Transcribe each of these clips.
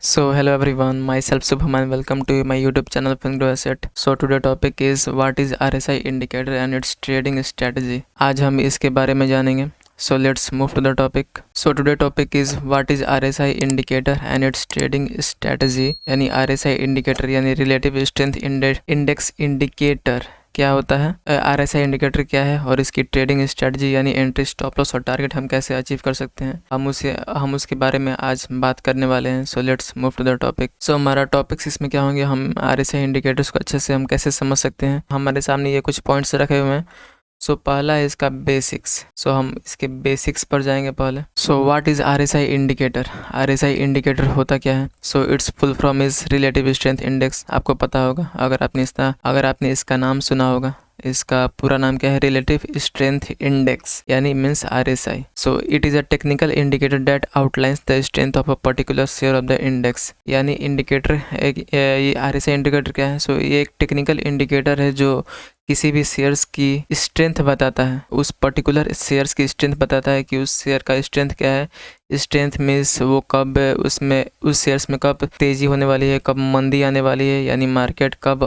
So hello everyone, myself Subham and welcome to my YouTube channel Fingrow Asset. So today topic is what is RSI indicator and its trading strategy. आज हम इसके बारे में जानेंगे. So let's move to the topic. So today topic is what is RSI indicator and its trading strategy. यानी RSI indicator यानी relative strength index indicator क्या होता है, RSI इंडिकेटर क्या है और इसकी ट्रेडिंग स्ट्रेटजी यानी एंट्री, स्टॉप लॉस और टारगेट हम कैसे अचीव कर सकते हैं, हम उसके बारे में आज बात करने वाले हैं. So let's move to the topic. So हमारा टॉपिक्स इसमें क्या होंगे, हम RSI इंडिकेटर्स को अच्छे से हम कैसे समझ सकते हैं. हमारे सामने ये कुछ पॉइंट्स रखे हुए हैं. सो पहला है इसका बेसिक्स. सो हम इसके बेसिक्स पर जाएंगे पहले. So what is RSI indicator. RSI indicator होता क्या है. So it's full form is relative strength index. आपको पता होगा अगर आपने इसका नाम सुना होगा. इसका पूरा नाम क्या है, रिलेटिव स्ट्रेंथ इंडेक्स यानी means RSI. So it is a technical indicator that outlines the strength of a particular share of the index. यानी इंडिकेटर ये RSI इंडिकेटर क्या है. सो ये एक टेक्निकल इंडिकेटर है जो किसी भी शेयर्स की स्ट्रेंथ बताता है, उस पर्टिकुलर शेयर्स की स्ट्रेंथ बताता है कि उस शेयर का स्ट्रेंथ क्या है. स्ट्रेंथ मीन्स वो कब उस शेयर्स में कब तेज़ी होने वाली है, कब मंदी आने वाली है, यानी मार्केट कब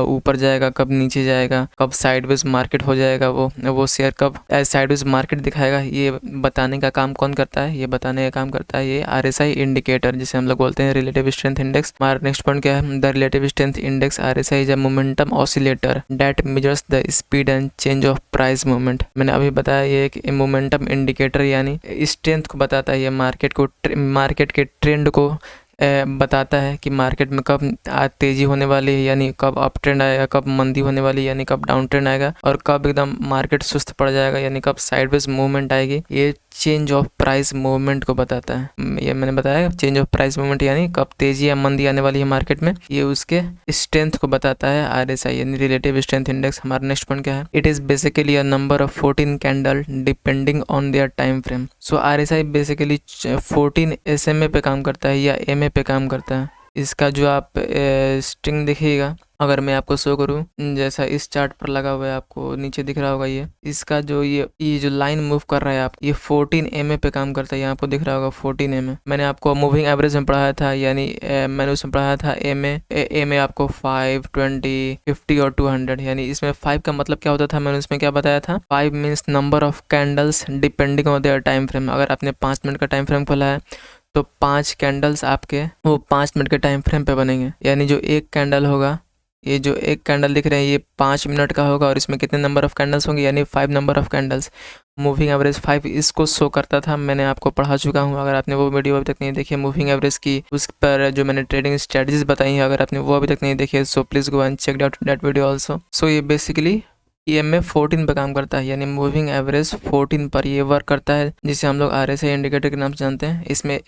ऊपर जाएगा, कब नीचे जाएगा, कब साइडवेज मार्केट हो जाएगा, वो शेयर कब साइडवेज मार्केट दिखाएगा. ये बताने का काम कौन करता है, ये बताने का काम करता है ये RSI इंडिकेटर, जिसे हम लोग बोलते हैं रिलेटिव स्ट्रेंथ इंडेक्स. हमारा नेक्स्ट पॉइंट क्या है, the relative strength index RSI is a momentum oscillator that measures the speed and change of price movement. मैंने अभी बताया ये एक मोमेंटम इंडिकेटर यानी स्ट्रेंथ को बताता है. ये मार्केट के ट्रेंड को बताता है कि मार्केट में कब तेज़ी होने वाली है, यानी कब अप ट्रेंड आएगा, कब मंदी होने वाली है, यानी कब डाउन ट्रेंड आएगा, और कब एकदम मार्केट सुस्त पड़ जाएगा, यानी कब साइडवेज मूवमेंट आएगी. ये चेंज ऑफ प्राइस मूवमेंट को बताता है. ये मैंने बताया चेंज ऑफ प्राइस मूवमेंट यानी कब तेज़ी या मंदी आने वाली है मार्केट में. ये उसके स्ट्रेंथ को बताता है RSI यानी रिलेटिव स्ट्रेंथ इंडेक्स. हमारा नेक्स्ट पॉइंट क्या है, it is basically a number of 14 candle depending on their time frame. So RSI basically 14 SMA पे काम करता है या MA पे काम करता है. इसका जो आप स्ट्रिंग देखिएगा, अगर मैं आपको शो करूं, जैसा इस चार्ट पर लगा हुआ है, आपको नीचे दिख रहा होगा, ये इसका जो ये जो लाइन मूव कर रहा है आप, ये 14 MA पे काम करता है. यहाँ आपको दिख रहा होगा 14 MA. मैंने आपको मूविंग एवरेज में पढ़ाया था, यानी मैंने उसमें पढ़ाया था MA आपको 5, 20, 50 और 200. यानी इसमें 5 का मतलब क्या होता था, मैंने उसमें क्या बताया था, 5 means number of candles depending on their time frame. अगर आपने 5 मिनट का टाइम फ्रेम खोला है तो 5 कैंडल्स आपके वो 5 मिनट के टाइम फ्रेम पे बनेंगे. यानी जो एक कैंडल होगा, ये जो एक कैंडल दिख रहे हैं, ये 5 मिनट का होगा और इसमें कितने नंबर ऑफ कैंडल्स होंगे, यानी 5 number of candles. Moving average 5 इसको शो करता था. मैंने आपको पढ़ा चुका हूँ. अगर आपने वो वीडियो अभी तक नहीं देखी मूविंग एवरेज की, उस पर जो मैंने ट्रेडिंग स्ट्रेटजीज बताई हैं, अगर आपने वो अभी तक नहीं देखी है, so please go and check out that video also. So ये बेसिकली EMA 14 पर काम करता है, यानी मूविंग एवरेज 14 पर ये वर्क करता है, जिसे हम लोग RSI इंडिकेटर के नाम से जानते हैं. इसमें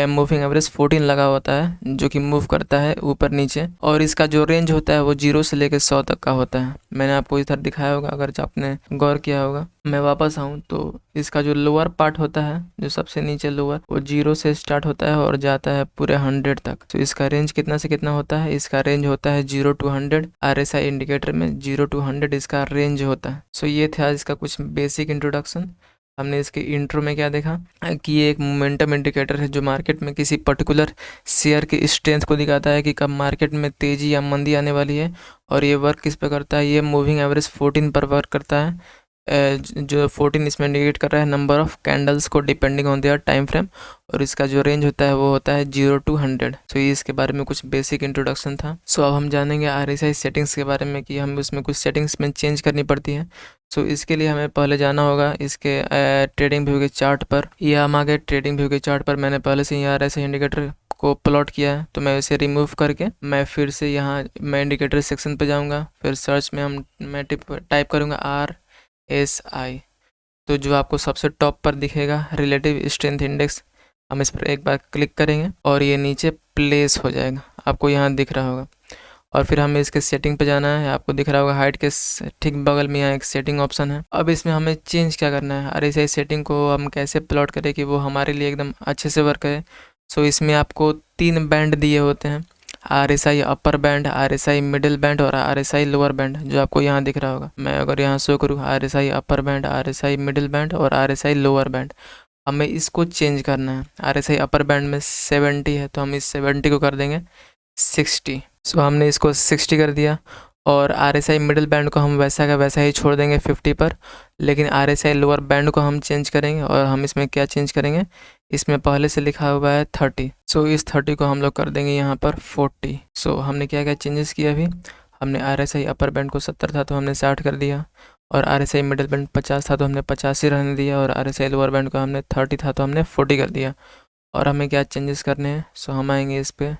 मूविंग एवरेज 14 लगा होता है जो कि मूव करता है ऊपर नीचे, और इसका जो रेंज होता है वो 0 से लेकर 100 तक का होता है. मैंने आपको इधर दिखाया होगा, अगर आपने गौर किया होगा. मैं वापस आऊँ तो इसका जो लोअर पार्ट होता है, जो सबसे नीचे लोअर, वो 0 से स्टार्ट होता है और जाता है पूरे 100 तक. तो इसका रेंज कितना से कितना होता है, इसका रेंज होता है 0 to 100. RSI इंडिकेटर में 0 to 100 इसका रेंज होता है. सो ये था इसका कुछ बेसिक इंट्रोडक्शन. हमने इसके इंट्रो में क्या देखा कि ये एक मोमेंटम इंडिकेटर है जो मार्केट में किसी पर्टिकुलर शेयर की स्ट्रेंथ को दिखाता है कि कब मार्केट में तेज़ी या मंदी आने वाली है. और ये वर्क किस पे करता है, ये मूविंग एवरेज 14 पर वर्क करता है. जो 14 इसमें इंडिकेट कर रहा है नंबर ऑफ कैंडल्स को depending on their time frame, और इसका जो रेंज होता है वो होता है 0 to 100. सो ये इसके बारे में कुछ बेसिक इंट्रोडक्शन था. सो अब हम जानेंगे RSI सेटिंग्स के बारे में कि हम उसमें कुछ सेटिंग्स में चेंज करनी पड़ती है. सो इसके लिए हमें पहले जाना होगा इसके ट्रेडिंग व्यू के चार्ट पर. ये हम आ गए ट्रेडिंग व्यू के चार्ट पर. मैंने पहले से ही RSI इंडिकेटर को प्लॉट किया है, तो मैं इसे रिमूव करके मैं फिर से यहाँ मैं इंडिकेटर सेक्शन पे जाऊँगा. फिर सर्च में मैं टाइप करूँगा RSI, तो जो आपको सबसे टॉप पर दिखेगा रिलेटिव स्ट्रेंथ इंडेक्स, हम इस पर एक बार क्लिक करेंगे और ये नीचे प्लेस हो जाएगा, आपको यहाँ दिख रहा होगा. और फिर हमें इसके सेटिंग पे जाना है. आपको दिख रहा होगा हाइट के ठीक बगल में यहाँ एक सेटिंग ऑप्शन है. अब इसमें हमें चेंज क्या करना है, RSI सेटिंग को हम कैसे प्लॉट करें कि वो हमारे लिए एकदम अच्छे से वर्क करे. सो इसमें आपको 3 बैंड दिए होते हैं, RSI upper band, RSI middle band और RSI लोअर बैंड, जो आपको यहाँ दिख रहा होगा. मैं अगर यहाँ शो करूँ RSI upper band, RSI middle band और RSI लोअर बैंड, हमें इसको चेंज करना है। RSI अपर बैंड में 70 है तो हम इस 70 को कर देंगे 60। सो हमने इसको 60 कर दिया और RSI मिडिल बैंड को हम वैसा का वैसा ही छोड़ देंगे 50 पर, लेकिन RSI लोअर बैंड को हम चेंज करेंगे। और हम इसमें क्या चेंज करेंगे, इसमें पहले से लिखा हुआ है 30, सो इस 30 को हम लोग कर देंगे यहाँ पर 40। सो हमने क्या क्या चेंजेस किया अभी, हमने RSI अपर बैंड को 70 था तो हमने 60 कर दिया, और RSI मिडिल बैंड 50 था तो हमने 50 ही रहने दिया, और RSI लोअर बैंड को हमने 30 था तो हमने 40 कर दिया। और हमें क्या चेंजेस करने हैं, सो हम आएंगे इस पर।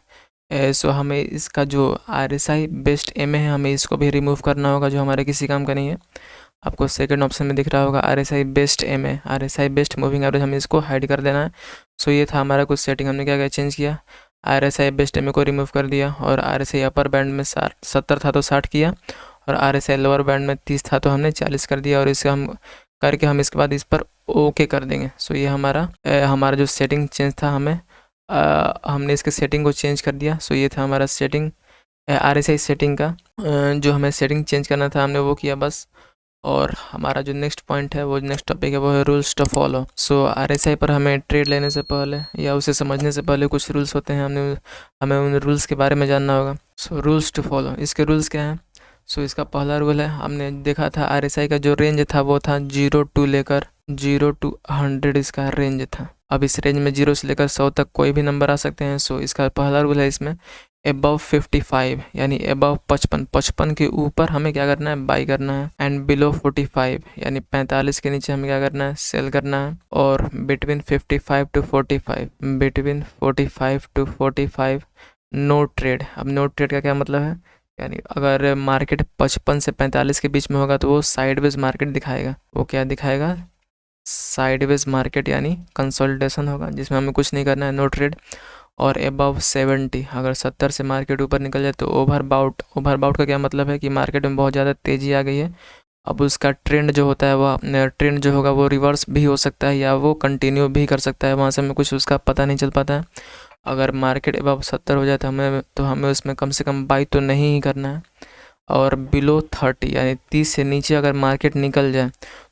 सो हमें इसका जो RSI बेस्ट MA है हमें इसको भी रिमूव करना होगा, जो हमारे किसी काम का नहीं है। आपको सेकंड ऑप्शन में दिख रहा होगा RSI best MA, RSI best moving average, हमें इसको हाइड कर देना है। सो ये था हमारा कुछ सेटिंग। हमने क्या क्या चेंज किया, RSI बेस्ट MA को रिमूव कर दिया, और RSI अपर बैंड में 70 था तो 60 किया, और RSI लोअर बैंड में 30 था तो हमने 40 कर दिया, और इसे हम करके हम इसके बाद इस पर ओके कर देंगे। सो ये हमारा जो सेटिंग चेंज था, हमने इसके सेटिंग को चेंज कर दिया। सो ये था हमारा सेटिंग RSI सेटिंग का। जो हमें सेटिंग चेंज करना था हमने वो किया बस। और हमारा जो नेक्स्ट पॉइंट है, वो नेक्स्ट टॉपिक है, वो है rules to follow. So RSI पर हमें ट्रेड लेने से पहले या उसे समझने से पहले कुछ रूल्स होते हैं, हमें उन रूल्स के बारे में जानना होगा। सो रूल्स टू फॉलो, इसके रूल्स क्या हैं। सो इसका पहला रूल है, हमने देखा था RSI का जो रेंज था वो था 0 to लेकर 0 to 100 इसका रेंज था। अब इस रेंज में 0 से लेकर 100 तक कोई भी नंबर आ सकते हैं। सो इसका पहला रूल है इसमें अबव 55 यानी अबव 55 के ऊपर हमें क्या करना है, बाई करना है। एंड बिलो 45 यानी 45 के नीचे हमें क्या करना है, सेल करना है। और बिटवीन 55 to 45 नो ट्रेड। अब नो ट्रेड का क्या मतलब है, यानी अगर मार्केट 55 से 45 के बीच में होगा तो वो साइडवेज मार्केट दिखाएगा। वो क्या दिखाएगा, साइडवेज मार्केट यानी कंसोलिडेशन होगा, जिसमें हमें कुछ नहीं करना है, नो ट्रेड। और अबव 70, अगर 70 से मार्केट ऊपर निकल जाए तो ओवरबाउट। ओवरबाउट का क्या मतलब है कि मार्केट में बहुत ज़्यादा तेज़ी आ गई है। अब उसका ट्रेंड जो होता है ट्रेंड जो होगा वो रिवर्स भी हो सकता है या वो कंटिन्यू भी कर सकता है, वहाँ से हमें कुछ उसका पता नहीं चल पाता है। अगर मार्केट अबव 70 हो जाए तो हमें उसमें कम से कम बाई तो नहीं ही करना है। और बिलो 30 यानी 30 से नीचे अगर मार्केट निकल जाए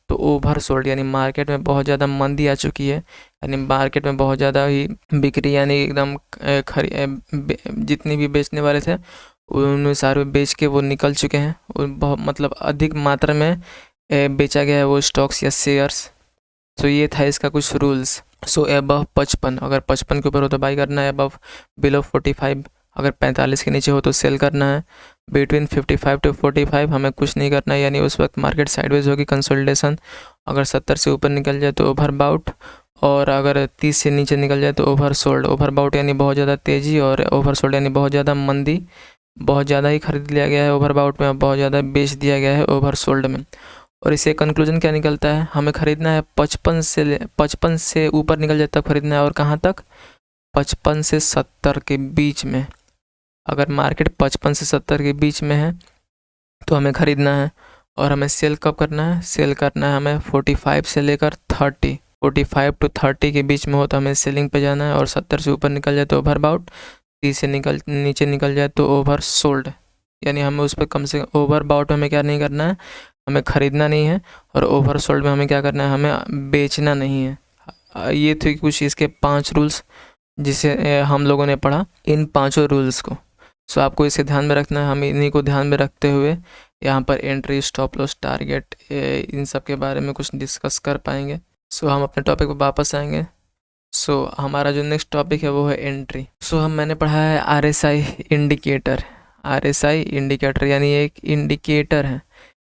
तो ओवर सोल्ड, यानी मार्केट में बहुत ज़्यादा मंदी आ चुकी है, यानी मार्केट में बहुत ज़्यादा ही बिक्री, यानी एकदम जितनी भी बेचने वाले थे उन सारे बेच के वो निकल चुके हैं। बहुत मतलब अधिक मात्रा में बेचा गया है वो स्टॉक्स या शेयर्स। तो ये था इसका कुछ रूल्स। सो अबव 55, अगर 55 के ऊपर हो तो बाई करना है। अबव बिलो 45, अगर 45 के नीचे हो तो सेल करना है। बिटवीन 55 to 45 हमें कुछ नहीं करना है, यानी उस वक्त मार्केट साइडवेज होगी, कंसोलिडेशन। अगर 70 से ऊपर निकल जाए तो ओवरबाउट, और अगर 30 से नीचे निकल जाए तो ओवर सोल्ड। ओवरबाउट यानी बहुत ज़्यादा तेज़ी, और ओवर सोल्ड यानी बहुत ज़्यादा मंदी, बहुत ज़्यादा ही खरीद लिया गया है ओवरबाउट में, और बहुत ज़्यादा बेच दिया गया है ओवर सोल्ड में। और इससे कंक्लूजन क्या निकलता है, हमें ख़रीदना है 55 से ऊपर निकल जाए तब खरीदना है, और कहाँ तक, 55 से 70 के बीच में। अगर मार्केट 55 से 70 के बीच में है तो हमें ख़रीदना है। और हमें सेल कब करना है, सेल करना है हमें 45 से लेकर 30, 45 to 30 के बीच में हो तो हमें सेलिंग पे जाना है। और 70 से ऊपर निकल जाए तो ओवरबाउट, 30 से नीचे निकल जाए तो ओवर सोल्ड, यानी हमें उस पर कम से ओवरबाउट में हमें क्या नहीं करना है, हमें ख़रीदना नहीं है। और ओवर सोल्ड में हमें क्या करना है, हमें बेचना नहीं है। ये थे कुछ इसके 5 रूल्स जिसे हम लोगों ने पढ़ा, इन 5 रूल्स को। सो आपको इसे ध्यान में रखना है। हम इन्हीं को ध्यान में रखते हुए यहाँ पर एंट्री, स्टॉप लॉस, टारगेट, इन सब के बारे में कुछ डिस्कस कर पाएंगे। सो हम अपने टॉपिक पर वापस आएंगे। सो हमारा जो नेक्स्ट टॉपिक है वो है एंट्री। सो मैंने पढ़ा है RSI इंडिकेटर। RSI इंडिकेटर यानी एक इंडिकेटर है।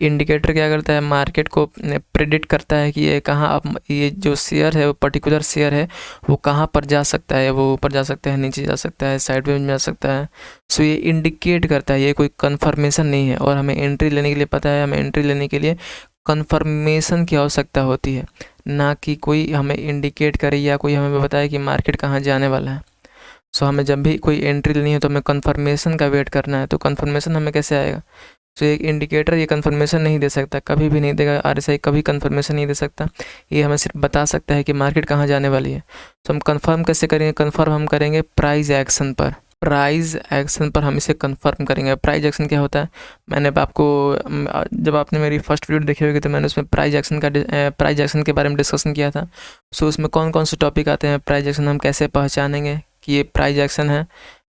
इंडिकेटर क्या करता है, मार्केट को प्रेडिक्ट करता है कि ये जो शेयर है, वो पर्टिकुलर शेयर है, वो कहाँ पर जा सकता है, वो ऊपर जा सकता है, नीचे जा सकता है, साइडवेज में जा सकता है। सो ये इंडिकेट करता है, ये कोई कंफर्मेशन नहीं है। और हमें एंट्री लेने के लिए पता है, हमें एंट्री लेने के लिए कंफर्मेशन की आवश्यकता होती है, ना कि कोई हमें इंडिकेट करे या कोई हमें बताए कि मार्केट कहाँ जाने वाला है। सो हमें जब भी कोई एंट्री लेनी है तो हमें कंफर्मेशन का वेट करना है। तो कंफर्मेशन हमें कैसे आएगा, तो एक इंडिकेटर ये कंफर्मेशन नहीं दे सकता, कभी भी नहीं देगा। RSI कभी कंफर्मेशन नहीं दे सकता, ये हमें सिर्फ बता सकता है कि मार्केट कहाँ जाने वाली है। तो हम कंफर्म कैसे करेंगे, कंफर्म हम करेंगे प्राइस एक्शन पर। प्राइस एक्शन पर हम इसे कंफर्म करेंगे। प्राइस एक्शन क्या होता है, मैंने आपको जब आपने मेरी फर्स्ट वीडियो देखी होगी तो मैंने उसमें प्राइस एक्शन के बारे में डिस्कशन किया था। सो उसमें कौन कौन से टॉपिक आते हैं, प्राइस एक्शन हम कैसे पहचानेंगे कि ये प्राइस एक्शन है,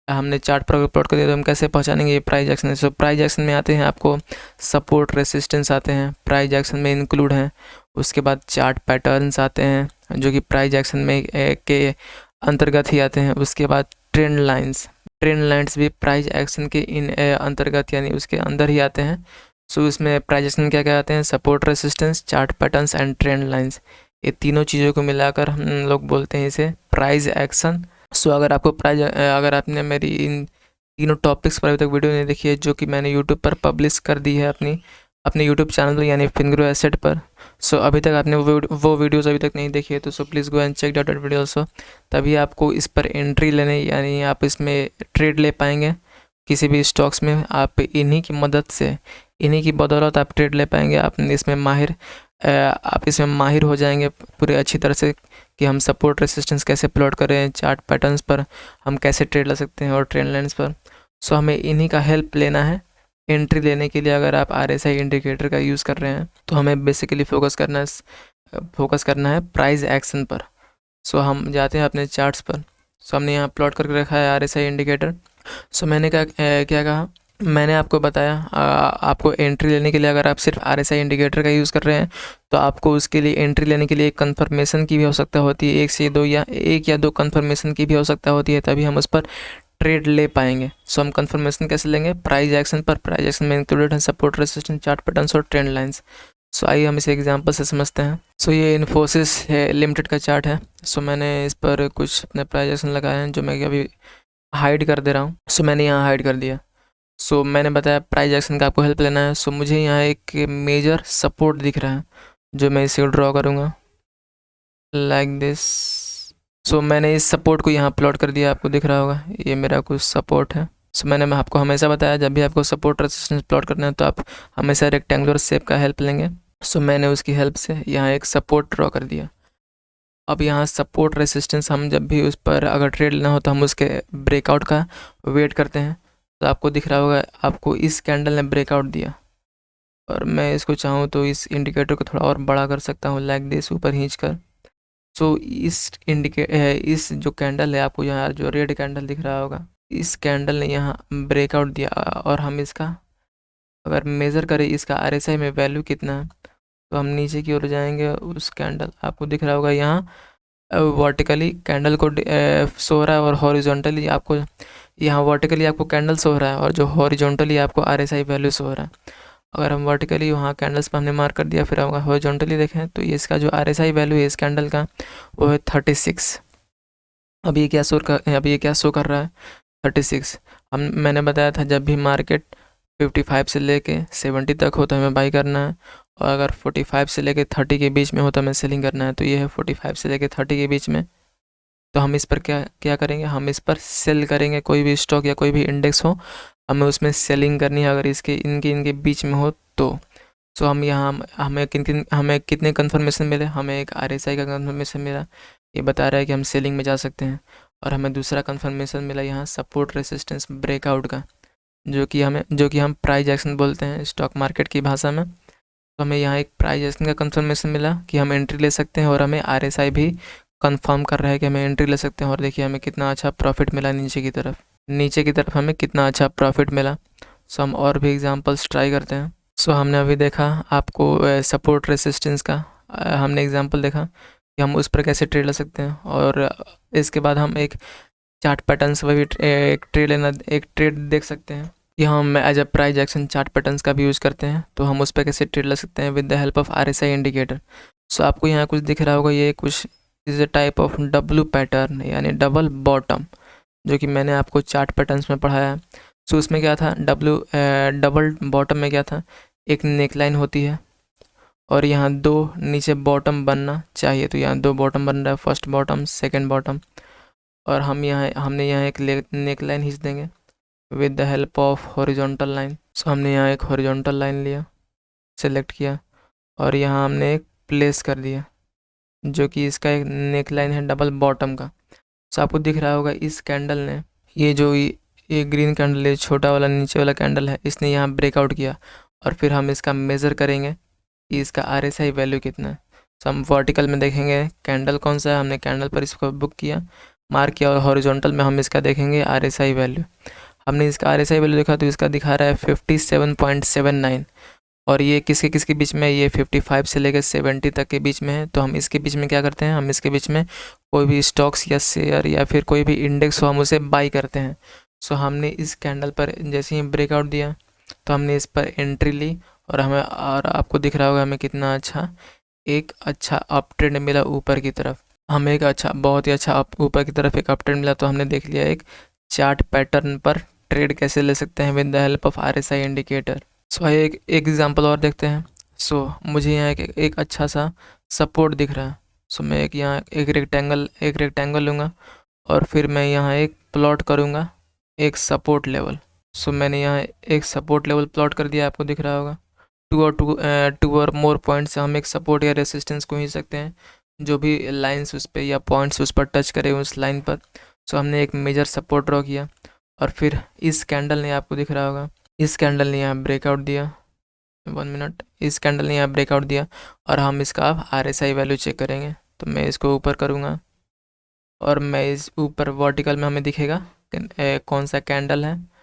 हमने चार्ट पर प्लॉट कर दिया तो हम कैसे पहचानेंगे ये प्राइस एक्शन है। सो प्राइस एक्शन में आते हैं आपको सपोर्ट रेसिस्टेंस आते हैं, प्राइस एक्शन में इंक्लूड हैं। उसके बाद चार्ट पैटर्न्स आते हैं जो कि प्राइस एक्शन में के अंतर्गत ही आते हैं। उसके बाद ट्रेंड लाइन्स भी प्राइस एक्शन के अंतर्गत यानी उसके अंदर ही आते हैं। सो इसमें प्राइस एक्शन क्या क्या आते हैं, support resistance, chart patterns and trend lines. ये तीनों चीज़ों को मिलाकर हम लोग बोलते हैं इसे प्राइस एक्शन। सो अगर आपने मेरी इन तीनों टॉपिक्स पर अभी तक वीडियो नहीं देखी है जो कि मैंने यूट्यूब पर पब्लिश कर दी है अपने यूट्यूब चैनल यानी फिनग्रो एसेट पर, सो अभी तक आपने वो वीडियोस अभी तक नहीं देखी है तो so please go and check that video also. तभी आपको इस पर एंट्री लेने यानी आप इसमें ट्रेड ले पाएंगे किसी भी स्टॉक्स में। आप इन्हीं की मदद से, इन्हीं की बदौलत आप ट्रेड ले पाएंगे। आप इसमें माहिर हो जाएंगे पूरे अच्छी तरह से कि हम सपोर्ट रेसिस्टेंस कैसे प्लॉट करें, चार्ट पैटर्न्स पर हम कैसे ट्रेड ले सकते हैं और ट्रेंड लाइन्स पर। सो हमें इन्हीं का हेल्प लेना है एंट्री लेने के लिए। अगर आप RSI इंडिकेटर का यूज़ कर रहे हैं तो हमें बेसिकली फोकस करना है प्राइस एक्शन पर। सो हम जाते हैं अपने चार्ट्स पर। सो हमने यहाँ प्लॉट करके रखा है RSI इंडिकेटर। सो मैंने क्या कहा, मैंने आपको बताया आपको एंट्री लेने के लिए अगर आप सिर्फ RSI इंडिकेटर का यूज़ कर रहे हैं तो आपको उसके लिए एंट्री लेने के लिए एक कंफर्मेशन की भी आवश्यकता होती है, एक या दो कंफर्मेशन की भी आवश्यकता होती है, तभी हम उस पर ट्रेड ले पाएंगे। सो हम कंफर्मेशन कैसे लेंगे, प्राइस एक्शन पर। प्राइस एक्शन में इंक्लूडेड है सपोर्ट रेसिस्टेंस, चार्ट पैटर्न्स और ट्रेंड लाइंस। सो आइए हम इसे एग्जांपल से समझते हैं। सो ये इन्फोसिस है लिमिटेड का चार्ट है। सो मैंने इस पर कुछ अपने प्राइस एक्शन लगाए हैं जो मैं अभी हाइड कर दे रहा हूँ। सो मैंने यहाँ हाइड कर दिया। सो मैंने बताया प्राइस एक्शन का आपको हेल्प लेना है। सो मुझे यहाँ एक मेजर सपोर्ट दिख रहा है जो मैं इसे ड्रॉ करूँगा लाइक दिस। सो मैंने इस सपोर्ट को यहाँ प्लॉट कर दिया, आपको दिख रहा होगा ये मेरा कुछ सपोर्ट है। सो मैंने आपको हमेशा बताया जब भी आपको सपोर्ट रेजिस्टेंस प्लॉट करना है तो आप हमेशा रेक्टेंगुलर शेप का हेल्प लेंगे। सो मैंने उसकी हेल्प से यहाँ एक सपोर्ट ड्रॉ कर दिया। अब यहाँ सपोर्ट रेजिस्टेंस हम जब भी उस पर अगर ट्रेड लेना हो तो हम उसके ब्रेकआउट का वेट करते हैं। तो आपको दिख रहा होगा आपको इस कैंडल ने ब्रेकआउट दिया और मैं इसको चाहूँ तो इस इंडिकेटर को थोड़ा और बड़ा कर सकता हूँ लाइक दिस ऊपर खींच कर। सो इस जो कैंडल है आपको यहाँ जो रेड कैंडल दिख रहा होगा, इस कैंडल ने यहाँ ब्रेकआउट दिया और हम इसका अगर मेज़र करें इसका RSI में वैल्यू कितना है तो हम नीचे की ओर जाएंगे। उस कैंडल आपको दिख रहा होगा यहाँ वर्टिकली कैंडल को शो हो रहा है और हॉरिजॉन्टली आपको यहाँ वर्टिकली आपको कैंडल शो हो रहा है और जो हॉरिजॉन्टली आपको RSI वैल्यू शो हो रहा है। अगर हम वर्टिकली वहाँ कैंडल्स पर हमने मार्क कर दिया फिर हम हॉरिजॉन्टली देखें तो ये इसका जो RSI वैल्यू है इस कैंडल का वो है 36। अब ये क्या शो कर रहा है 36। मैंने बताया था जब भी मार्केट 55 से लेके 70 तक हो तो हमें बाई करना है और अगर 45 से लेके 30 के बीच में हो तो हमें सेलिंग करना है। तो ये है 45 से लेके 30 के बीच में। तो हम इस पर क्या करेंगे, हम इस पर सेल करेंगे। कोई भी स्टॉक या कोई भी इंडेक्स हो हमें उसमें सेलिंग करनी है अगर इनके बीच में हो तो। सो हम यहाँ हमें कितने कन्फर्मेशन मिले, हमें एक RSI का कन्फर्मेशन मिला, ये बता रहा है कि हम सेलिंग में जा सकते हैं। और हमें दूसरा कन्फर्मेशन मिला यहाँ सपोर्ट रेसिस्टेंस ब्रेकआउट का जो कि हम प्राइस एक्शन बोलते हैं स्टॉक मार्केट की भाषा में। तो हमें यहाँ एक प्राइस एक्शन का कन्फर्मेशन मिला कि हम एंट्री ले सकते हैं और हमें RSI भी कंफर्म कर रहा है कि हमें एंट्री ले सकते हैं। और देखिए हमें कितना अच्छा प्रॉफिट मिला नीचे की तरफ हमें कितना अच्छा प्रॉफिट मिला। सो हम और भी एग्जांपल्स ट्राई करते हैं। सो हमने अभी देखा आपको सपोर्ट रेसिस्टेंस का हमने एग्जांपल देखा कि हम उस पर कैसे ट्रेड ले सकते हैं। और इसके बाद हम एक चार्ट पैटर्न्स पर भी एक ट्रेड देख सकते हैं। यहाँ हम as a price action chart patterns का भी यूज़ करते हैं तो हम उस पर कैसे ट्रेड ले सकते हैं with the help of RSI indicator. So आपको यहाँ कुछ दिख रहा होगा, ये कुछ is a type of W pattern यानी डबल बॉटम जो कि मैंने आपको चार्ट पैटर्न्स में पढ़ाया है। सो उसमें क्या था डबल बॉटम में क्या था, एक नेकलाइन होती है और यहाँ दो नीचे बॉटम बनना चाहिए। तो यहाँ दो बॉटम बन रहा है, फर्स्ट बॉटम सेकंड बॉटम। और हमने यहाँ एक नेकलाइन खींच देंगे with the help of horizontal line. So हमने यहाँ एक हॉरिजॉन्टल लाइन लिया, सेलेक्ट किया और यहाँ हमने एक प्लेस कर दिया जो कि इसका एक नेकलाइन है डबल बॉटम का। सो आपको दिख रहा होगा इस कैंडल ने ये जो ये ग्रीन कैंडल है, छोटा वाला नीचे वाला कैंडल है, इसने यहाँ ब्रेकआउट किया और फिर हम इसका मेज़र करेंगे कि इसका RSI वैल्यू कितना है। तो हम वर्टिकल में देखेंगे कैंडल कौन सा है, हमने कैंडल पर इसको बुक किया, मार्क किया, और हॉरिजॉन्टल में हम इसका देखेंगे RSI वैल्यू। हमने इसका RSI वैल्यू देखा तो इसका दिखा रहा है 57.79, और ये किसके किसके बीच में है, ये 55 से लेकर 70 तक के बीच में है। तो हम इसके बीच में क्या करते हैं, हम इसके बीच में कोई भी स्टॉक्स या शेयर या फिर कोई भी इंडेक्स हो हम उसे बाई करते हैं। सो हमने इस कैंडल पर जैसे ही ब्रेकआउट दिया तो हमने इस पर एंट्री ली, और आपको दिख रहा होगा हमें कितना अच्छा एक अच्छा अप ट्रेंड मिला ऊपर की तरफ। हमें एक अच्छा, बहुत ही अच्छा ऊपर की तरफ एक अप ट्रेंड मिला। तो हमने देख लिया एक चार्ट पैटर्न पर ट्रेड कैसे ले सकते हैं with the help of RSI indicator. So आइए एक एग्जांपल और देखते हैं। सो मुझे यहाँ एक अच्छा सा सपोर्ट दिख रहा है। सो मैं यहाँ एक रेक्टेंगल लूँगा और फिर मैं यहाँ एक प्लॉट करूँगा एक सपोर्ट लेवल। सो मैंने यहाँ एक सपोर्ट लेवल प्लॉट कर दिया, आपको दिख रहा होगा। टू और मोर पॉइंट्स से हम एक सपोर्ट या रेसिस्टेंस को ही सकते हैं, जो भी लाइंस उस पर या पॉइंट्स उस पर टच करें उस लाइन पर। सो हमने एक मेजर सपोर्ट ड्रॉ किया, और फिर इस कैंडल ने, आपको दिख रहा होगा, इस कैंडल ने यहाँ ब्रेकआउट दिया। 1 मिनट, इस कैंडल ने यहाँ ब्रेकआउट दिया, और हम इसका अब RSI वैल्यू चेक करेंगे। तो मैं इसको ऊपर करूँगा, और मैं इस ऊपर वर्टिकल में हमें दिखेगा कौन सा कैंडल है,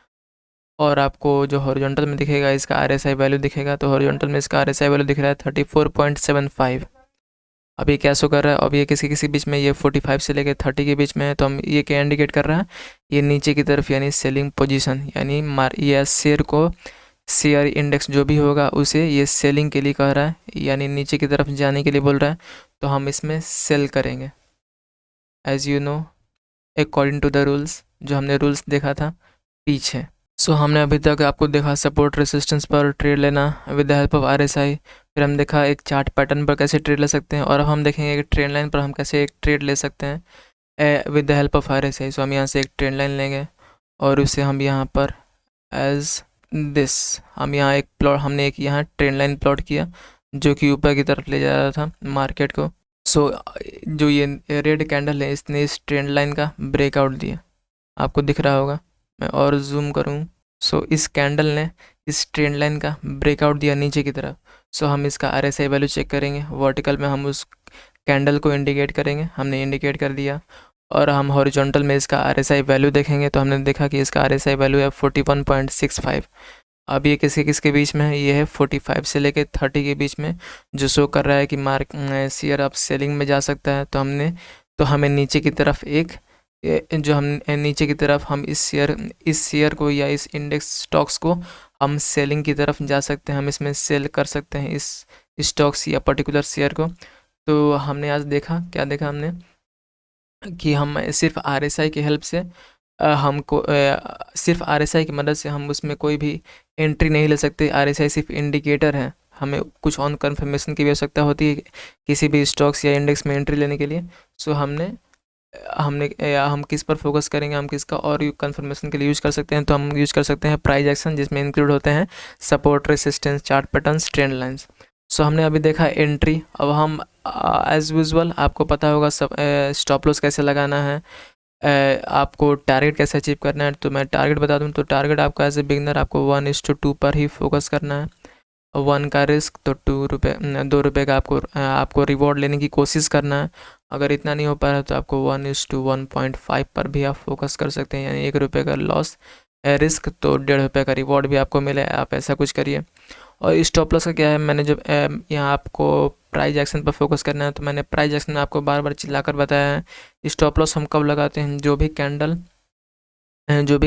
और आपको जो हॉरिजॉन्टल में दिखेगा इसका RSI वैल्यू दिखेगा। तो हॉरिजॉन्टल में इसका RSI वैल्यू दिख रहा है 34.75। अब ये क्या शो कर रहा है, अब ये किसी बीच में, ये 45 से लेकर 30 के बीच में है। तो हम ये क्या इंडिकेट कर रहा है, ये नीचे की तरफ यानी सेलिंग पोजीशन, यानी ये शेयर इंडेक्स जो भी होगा उसे ये सेलिंग के लिए कह रहा है, यानी नीचे की तरफ जाने के लिए बोल रहा है। तो हम इसमें सेल करेंगे as you know according to the rules, जो हमने रूल्स देखा था पीछे। सो हमने अभी तक आपको देखा सपोर्ट रेसिस्टेंस पर ट्रेड लेना with the help of RSI, फिर हम देखा एक चार्ट पैटर्न पर कैसे ट्रेड ले सकते हैं, और अब हम देखेंगे एक ट्रेंड लाइन पर हम कैसे एक ट्रेड ले सकते हैं with the help of RSI। सो हम यहाँ से एक ट्रेंड लाइन लेंगे और उसे हम यहाँ पर एज दिस, हम यहाँ एक प्लॉट, हमने एक यहाँ ट्रेंड लाइन प्लॉट किया जो कि ऊपर की तरफ ले जा रहा था मार्केट को। सो जो ये रेड कैंडल है इसने इस ट्रेंड लाइन का ब्रेकआउट दिया, आपको दिख रहा होगा। मैं और जूम करूँ, सो इस कैंडल ने इस ट्रेंड लाइन का ब्रेकआउट दिया नीचे की तरफ। सो हम इसका RSI वैल्यू चेक करेंगे, वर्टिकल में हम उस कैंडल को इंडिकेट करेंगे, हमने इंडिकेट कर दिया, और हम हॉरिजॉन्टल में इसका RSI वैल्यू देखेंगे। तो हमने देखा कि इसका RSI वैल्यू है 41.65। अब ये किसके बीच में है, ये है 45 से लेकर 30 के बीच में, जो शो कर रहा है कि शेयर अब सेलिंग में जा सकता है। तो हमें नीचे की तरफ नीचे की तरफ हम इस शेयर को या इस इंडेक्स स्टॉक्स को हम सेलिंग की तरफ जा सकते हैं, हम इसमें सेल कर सकते हैं इस स्टॉक्स या पर्टिकुलर शेयर को। तो हमने आज देखा, क्या देखा हमने, कि हम सिर्फ RSI की हेल्प से सिर्फ RSI की मदद से हम उसमें कोई भी एंट्री नहीं ले सकते। RSI सिर्फ इंडिकेटर है, हमें कुछ ऑन कन्फर्मेशन की भी आवश्यकता होती है किसी भी स्टॉक्स या इंडेक्स में एंट्री लेने के लिए। सो हम किस पर फोकस करेंगे, हम किसका और कंफर्मेशन के लिए यूज़ कर सकते हैं। तो हम यूज़ कर सकते हैं प्राइस एक्शन, जिसमें इंक्लूड होते हैं support, resistance, chart patterns, trend lines. So हमने अभी देखा एंट्री। अब हम एज़ यूजुअल आपको पता होगा सब स्टॉप लॉस कैसे लगाना है, आपको टारगेट कैसे अचीव करना है। तो मैं टारगेट बता दूं, तो टारगेट आपका एज ए बिगनर आपको 1:2 पर ही फोकस करना है। 1 का रिस्क तो 2 रुपये का आपको रिवॉर्ड लेने की कोशिश करना है। अगर इतना नहीं हो पा रहा तो आपको 1:1.5 पर भी आप फोकस कर सकते हैं, यानी 1 रुपये का लॉस रिस्क तो 1.5 रुपये का रिवॉर्ड भी आपको मिले, आप ऐसा कुछ करिए। और स्टॉप लॉस का क्या है, मैंने जब यहाँ आपको प्राइस एक्शन पर फोकस करना है, तो मैंने प्राइस एक्शन में आपको बार बार चिल्लाकर बताया है। स्टॉप लॉस हम कब लगाते हैं, जो भी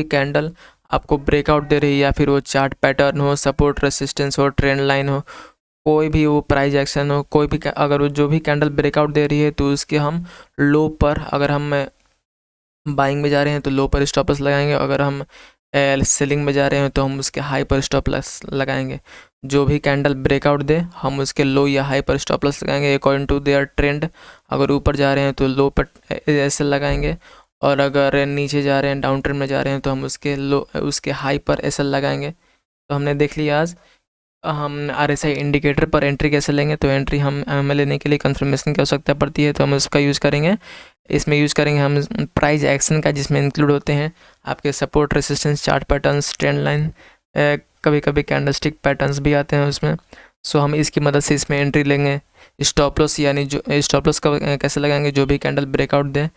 कैंडल आपको ब्रेकआउट दे रही है, या फिर वो चार्ट पैटर्न हो, सपोर्ट रेसिस्टेंस हो, ट्रेंड लाइन हो, कोई भी वो प्राइस एक्शन हो, कोई भी अगर वो जो भी कैंडल ब्रेकआउट दे रही है तो उसके हम लो पर, अगर हम बाइंग में जा रहे हैं तो लो पर स्टॉप लॉस लगाएंगे, अगर हम सेलिंग में जा रहे हैं तो हम उसके हाई पर स्टॉप लॉस लगाएंगे। जो भी कैंडल ब्रेकआउट दे हम उसके लो या हाई पर स्टॉप लॉस लगाएंगे अकॉर्डिंग टू देयर ट्रेंड। अगर ऊपर जा रहे हैं तो लो पर ऐसे लगाएंगे, और अगर नीचे जा रहे हैं, डाउन ट्रेंड में जा रहे हैं, तो हम उसके हाई पर एसएल लगाएंगे। तो हमने देख लिया आज हम RSI इंडिकेटर पर एंट्री कैसे लेंगे, तो एंट्री हमें लेने के लिए कंफर्मेशन की आवश्यकता पड़ती है, तो हम उसका यूज़ करेंगे। इसमें यूज़ करेंगे हम प्राइस एक्शन का, जिसमें इंक्लूड होते हैं आपके support, resistance, chart patterns, trend line, कभी कभी कैंडलस्टिक पैटर्न्स भी आते हैं उसमें। सो हम इसकी मदद से इसमें एंट्री लेंगे। स्टॉप लॉस, यानी जो स्टॉप लॉस का कैसे लगाएंगे, जो भी कैंडल ब्रेकआउट दे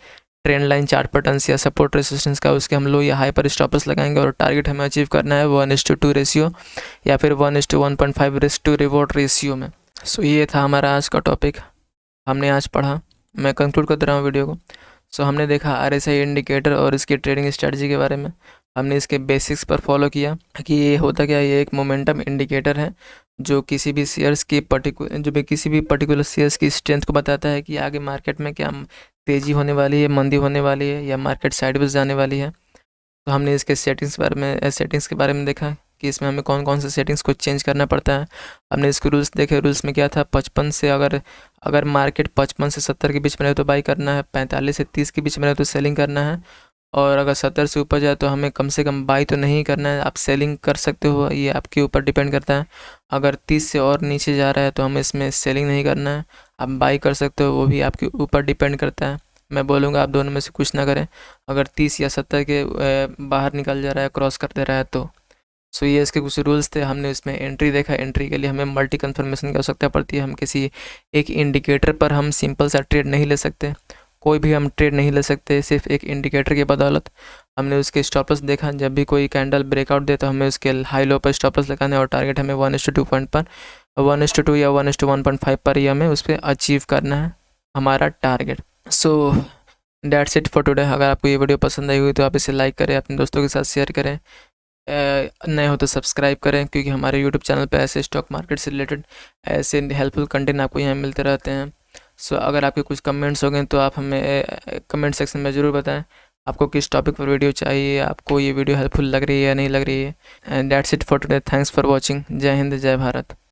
ट्रेंड लाइन, चार्ट पैटर्न्स या सपोर्ट रेसिस्टेंस का, उसके हम लो या हाई पर स्टॉप लॉस लगाएंगे। और टारगेट हमें अचीव करना है 1:2 रेशियो या फिर 1:1.5 रिवॉर्ड रेशियो में। सो ये था हमारा आज का टॉपिक, हमने आज पढ़ा। मैं कंक्लूड कर दे रहा हूँ वीडियो को। सो हमने देखा RSI इंडिकेटर और इसकी ट्रेडिंग स्ट्रेटजी के बारे में। हमने इसके बेसिक्स पर फॉलो किया कि ये होता क्या है। ये एक मोमेंटम इंडिकेटर है जो किसी भी शेयर्स की पर्टिकुलर शेयर्स की स्ट्रेंथ को बताता है कि आगे मार्केट में क्या तेज़ी होने वाली है, मंदी होने वाली है, या मार्केट साइडवेज जाने वाली है। तो हमने इसके सेटिंग्स के बारे में देखा कि इसमें हमें कौन कौन से सेटिंग्स को चेंज करना पड़ता है। हमने इसके रूल्स देखे। रूल्स में क्या था, 55 से अगर मार्केट 55 से 70 के बीच में रहे तो बाई करना है, 45 से 30 के बीच में रहे तो सेलिंग करना है, और अगर 70 से ऊपर जाए तो हमें कम से कम बाई तो नहीं करना है। आप सेलिंग कर सकते हो, ये आपके ऊपर डिपेंड करता है। अगर 30 से और नीचे जा रहा है तो हमें इसमें सेलिंग नहीं करना है, आप बाई कर सकते हो, वो भी आपके ऊपर डिपेंड करता है। मैं बोलूँगा आप दोनों में से कुछ ना करें। अगर 30 या 70 के बाहर निकल जा रहा है, क्रॉस कर दे रहा है तो। सो ये इसके कुछ रूल्स थे। हमने इसमें एंट्री देखा। एंट्री के लिए हमें मल्टी कन्फर्मेशन की आवश्यकता पड़ती है। हम किसी एक इंडिकेटर पर हम सिंपल सा ट्रेड नहीं ले सकते, कोई भी हम ट्रेड नहीं ले सकते सिर्फ एक इंडिकेटर की बदौलत। हमने उसके स्टॉप लॉस देखा। जब भी कोई कैंडल ब्रेकआउट दे तो हमें उसके हाई लो पर स्टॉप लॉस लगाना है, और टारगेट हमें 1:2 पॉइंट पर 1:2 या 1:1.5 पर ही हमें उस पर अचीव करना है हमारा target. So that's it for today. अगर आपको ये वीडियो पसंद आई हुई तो आप इसे लाइक करें, अपने दोस्तों के साथ शेयर करें, नए हो तो सब्सक्राइब करें, क्योंकि हमारे यूट्यूब चैनल पे ऐसे स्टॉक मार्केट से रिलेटेड ऐसे हेल्पफुल कंटेंट आपको यहाँ मिलते रहते हैं। सो अगर आपके कुछ कमेंट्स हो गए तो आप हमें कमेंट सेक्शन में ज़रूर बताएं आपको किस टॉपिक पर वीडियो चाहिए, आपको ये वीडियो हेल्पफुल लग रही है या नहीं लग रही है। And that's it for today. Thanks for watching. जय हिंद, जय भारत।